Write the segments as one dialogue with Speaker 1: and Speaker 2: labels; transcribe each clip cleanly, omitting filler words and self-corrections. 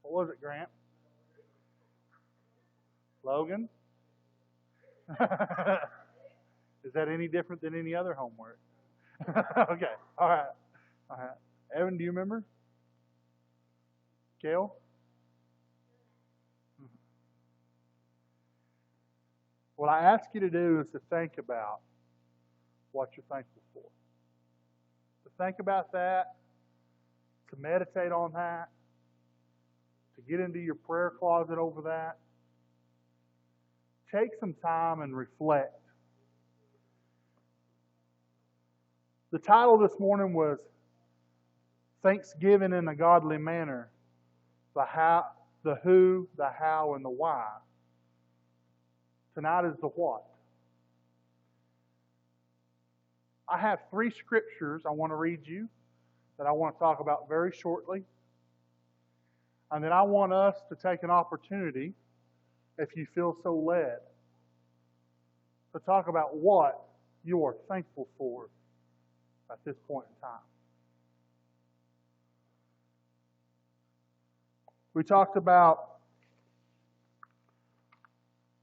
Speaker 1: What was it, Grant? Logan? Is that any different than any other homework? Okay. All right. All right. Evan, do you remember? Gail? What I ask you to do is to think about what you're thankful for. To think about that, to meditate on that, to get into your prayer closet over that. Take some time and reflect. The title this morning was Thanksgiving in a Godly Manner. The how, the who, the how, and the why. Tonight is the what. I have 3 scriptures I want to read you that I want to talk about very shortly. And then I want us to take an opportunity, if you feel so led, to talk about what you are thankful for at this point in time. We talked about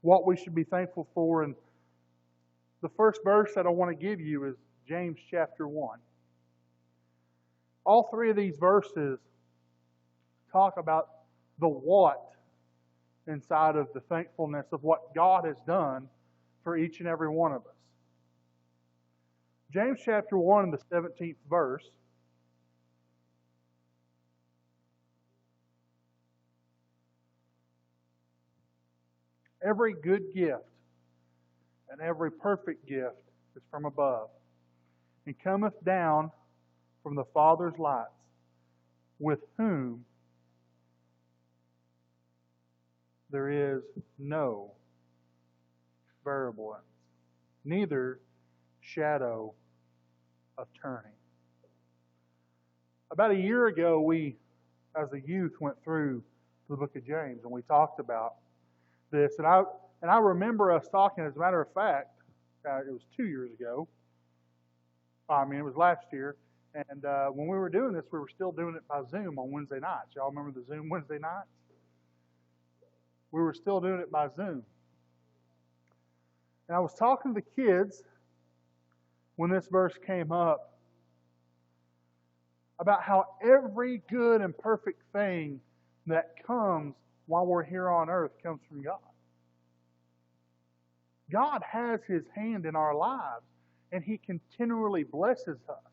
Speaker 1: what we should be thankful for, and the first verse that I want to give you is James chapter 1. All 3 of these verses talk about the what inside of the thankfulness of what God has done for each and every one of us. James chapter 1 and the 17th verse. Every good gift and every perfect gift is from above, and cometh down from the Father's lights, with whom there is no variableness, neither shadow of turning. About a year ago, we, as a youth, went through the book of James, and we talked about this. And I remember us talking, as a matter of fact, it was 2 years ago. It was last year. And when we were doing this, we were still doing it by Zoom on Wednesday nights. Y'all remember the Zoom Wednesday nights? We were still doing it by Zoom. And I was talking to the kids when this verse came up about how every good and perfect thing that comes while we're here on earth comes from God. God has His hand in our lives, and He continually blesses us.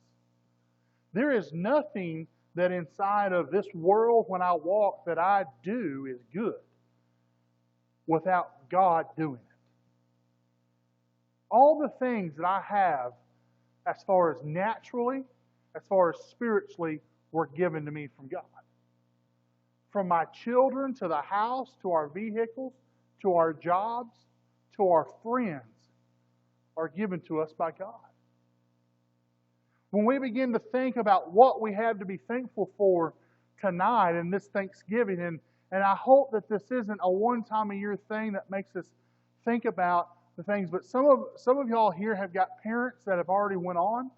Speaker 1: There is nothing that inside of this world when I walk that I do is good without God doing it. All the things that I have, as far as naturally, as far as spiritually, were given to me from God. From my children, to the house, to our vehicles, to our jobs, to our friends, are given to us by God. When we begin to think about what we have to be thankful for tonight in this Thanksgiving, and I hope that this isn't a one-time-a-year thing that makes us think about the things, but some of y'all here have got parents that have already went on.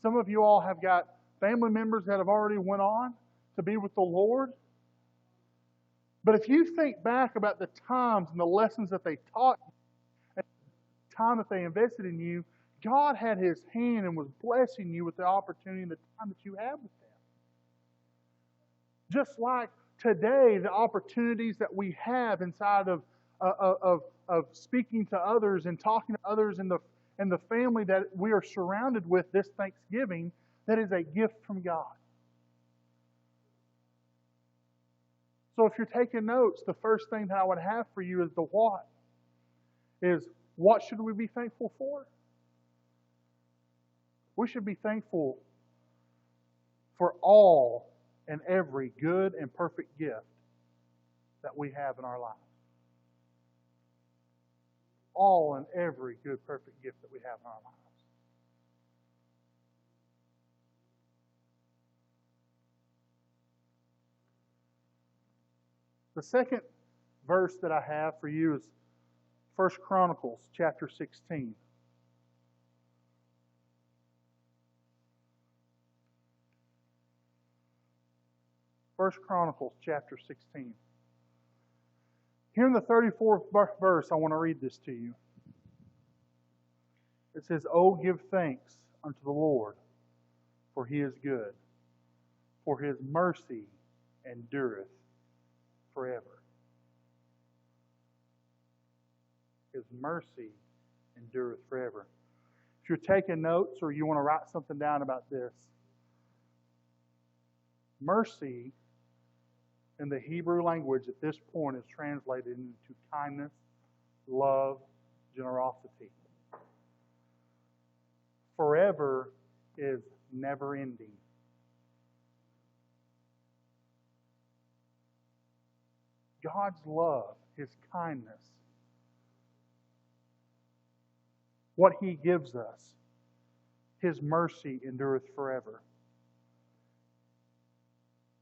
Speaker 1: Some of you all have got family members that have already went on to be with the Lord. But if you think back about the times and the lessons that they taught you, and the time that they invested in you, God had His hand and was blessing you with the opportunity and the time that you have with them. Just like today, the opportunities that we have inside of speaking to others and talking to others in the family that we are surrounded with this Thanksgiving, that is a gift from God. So if you're taking notes, the first thing that I would have for you is the what. Is what should we be thankful for? We should be thankful for all and every good and perfect gift that we have in our lives. All and every good, perfect gift that we have in our lives. The second verse that I have for you is 1 Chronicles chapter 16. 1 Chronicles chapter 16. Here in the 34th verse, I want to read this to you. It says, "Oh, give thanks unto the Lord, for He is good, for His mercy endureth forever." His mercy endureth forever. If you're taking notes or you want to write something down about this, mercy in the Hebrew language at this point is translated into kindness, love, generosity. Forever is never ending. God's love, His kindness, what He gives us, His mercy endureth forever.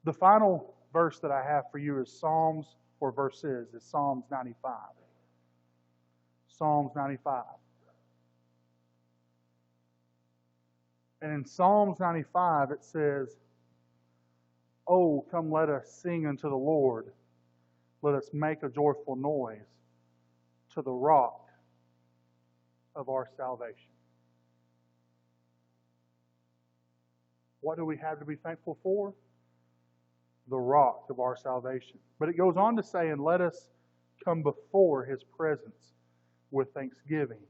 Speaker 1: The final verse that I have for you is Psalms 95. Psalms 95. And in Psalms 95 it says, "Oh, come let us sing unto the Lord. Let us make a joyful noise to the rock of our salvation." What do we have to be thankful for? The rock of our salvation. But it goes on to say, "And let us come before His presence with thanksgiving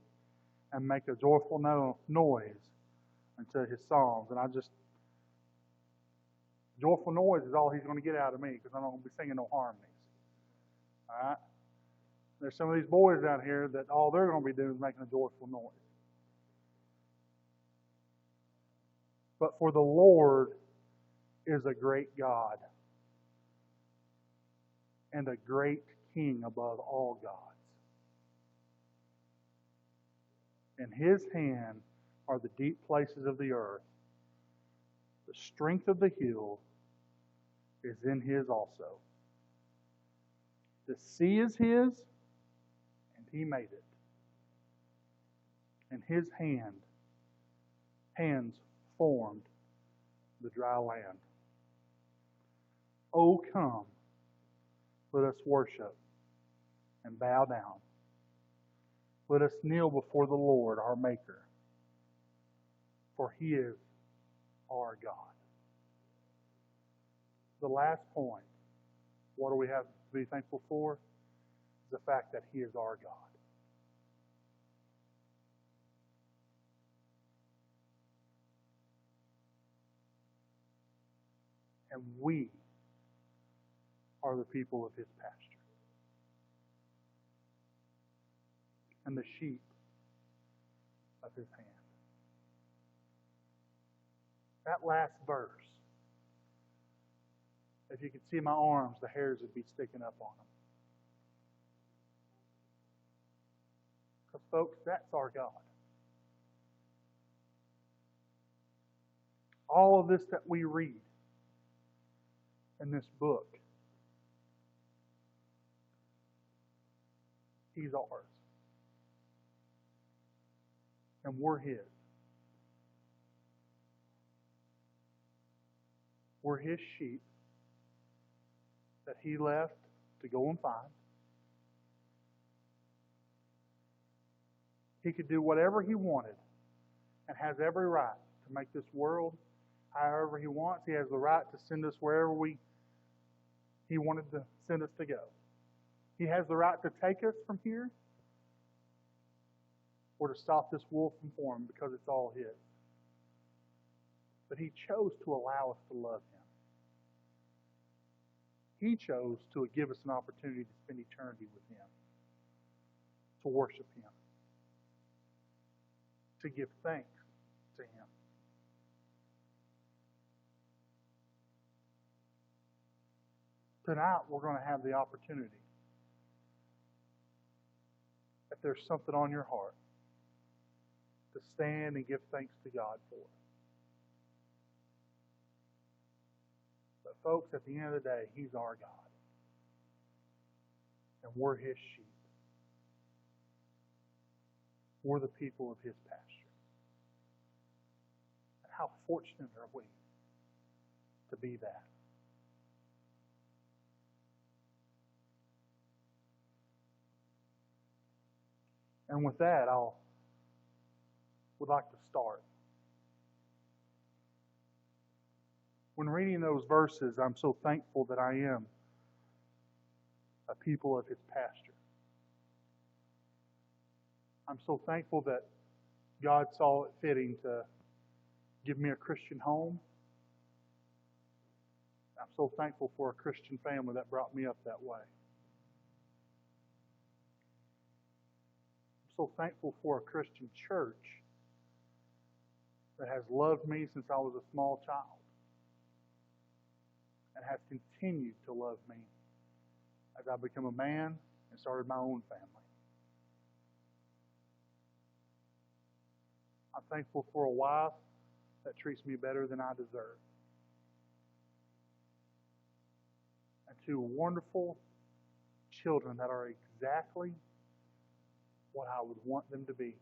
Speaker 1: and make a joyful noise unto His psalms." And joyful noise is all He's going to get out of me, because I'm not going to be singing no harmonies. All right? There's some of these boys down here that all they're going to be doing is making a joyful noise. But for the Lord is a great God and a great King above all gods. In His hand are the deep places of the earth. The strength of the hills is in His also. The sea is His, and He made it. And His hands formed the dry land. Oh, come, let us worship and bow down. Let us kneel before the Lord, our Maker, for He is our God. The last point, what do we have to be thankful for? Is the fact that He is our God. And we are the people of His pasture. And the sheep of His hand. That last verse, if you could see my arms, the hairs would be sticking up on them. Because, folks, that's our God. All of this that we read in this book, He's ours. And we're His. We're His sheep that He left to go and find. He could do whatever He wanted and has every right to make this world however He wants. He has the right to send us wherever He wanted to send us to go. He has the right to take us from here or to stop this wolf from forming, because it's all His. But He chose to allow us to love Him. He chose to give us an opportunity to spend eternity with Him, to worship Him, to give thanks to Him. Tonight we're going to have the opportunity, if there's something on your heart, to stand and give thanks to God for it. But folks, at the end of the day, He's our God. And we're His sheep. We're the people of His pasture. And how fortunate are we to be that. And with that, would like to start. When reading those verses, I'm so thankful that I am a people of His pasture. I'm so thankful that God saw it fitting to give me a Christian home. I'm so thankful for a Christian family that brought me up that way. I'm so thankful for a Christian church that has loved me since I was a small child and has continued to love me as I become a man and started my own family. I'm thankful for a wife that treats me better than I deserve. And two wonderful children that are exactly what I would want them to be.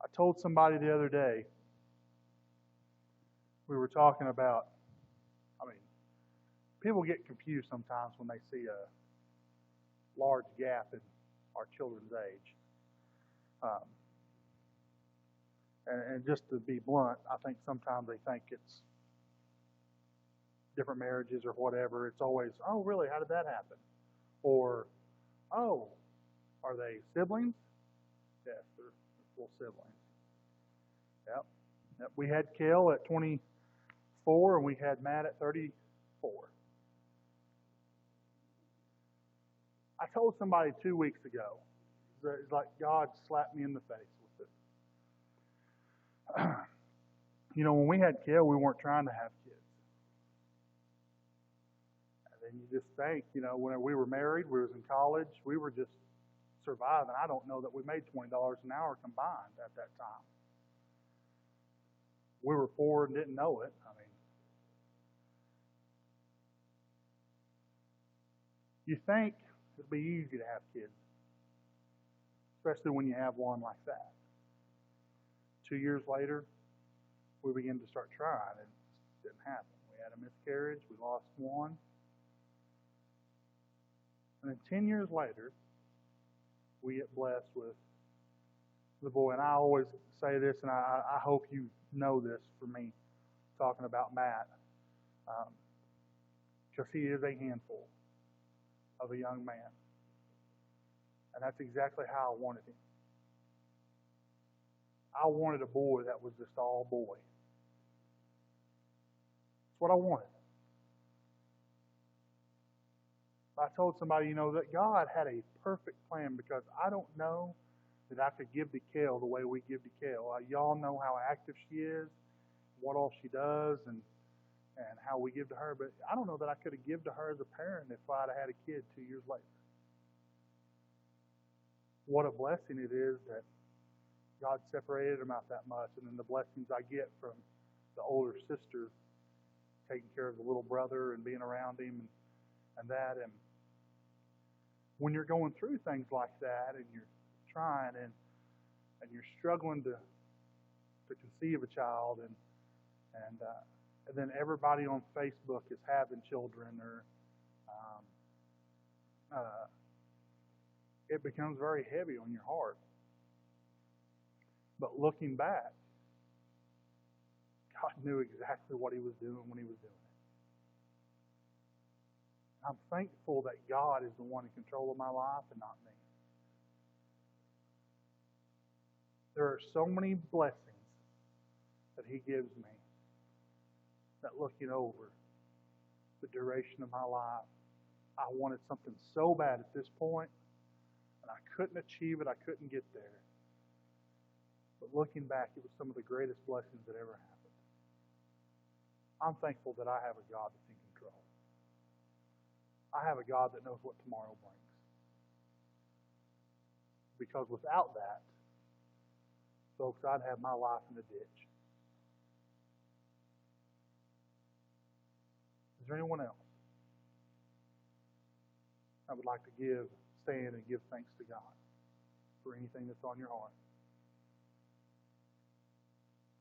Speaker 1: I told somebody the other day, we were talking about, people get confused sometimes when they see a large gap in our children's age. And just to be blunt, I think sometimes they think it's different marriages or whatever. It's always, oh, really, how did that happen? Or, oh, are they siblings? Yes, they're full siblings. Yep. We had Kel at 24 and we had Matt at 34. I told somebody 2 weeks ago, it's like God slapped me in the face with it. When we had Kel, we weren't trying to have kids. And then you just think, when we were married, we was in college, we were just surviving. I don't know that we made $20 an hour combined at that time. We were poor and didn't know it. You think it'd be easy to have kids, especially when you have one like that. 2 years later, we began to start trying, and it didn't happen. We had a miscarriage, we lost one. And then 10 years later, we get blessed with the boy. And I always say this, and I hope you know this for me, talking about Matt, because he is a handful of a young man. And that's exactly how I wanted him. I wanted a boy that was just all boy. That's what I wanted. I told somebody, that God had a perfect plan, because I don't know that I could give to Kel the way we give to Kel. Y'all know how active she is, what all she does, and how we give to her. But I don't know that I could have given to her as a parent if I'd have had a kid 2 years later. What a blessing it is that God separated them out that much, and then the blessings I get from the older sister taking care of the little brother and being around him and that. And when you're going through things like that and you're trying and you're struggling to conceive a child and then everybody on Facebook is having children, or it becomes very heavy on your heart. But looking back, God knew exactly what He was doing when He was doing it. I'm thankful that God is the one in control of my life and not me. There are so many blessings that He gives me that, looking over the duration of my life, I wanted something so bad at this point, and I couldn't achieve it. I couldn't get there. But looking back, it was some of the greatest blessings that ever happened. I'm thankful that I have a God that's in control. I have a God that knows what tomorrow brings. Because without that, folks, I'd have my life in the ditch. Is there anyone else I would like to stand and give thanks to God for anything that's on your heart?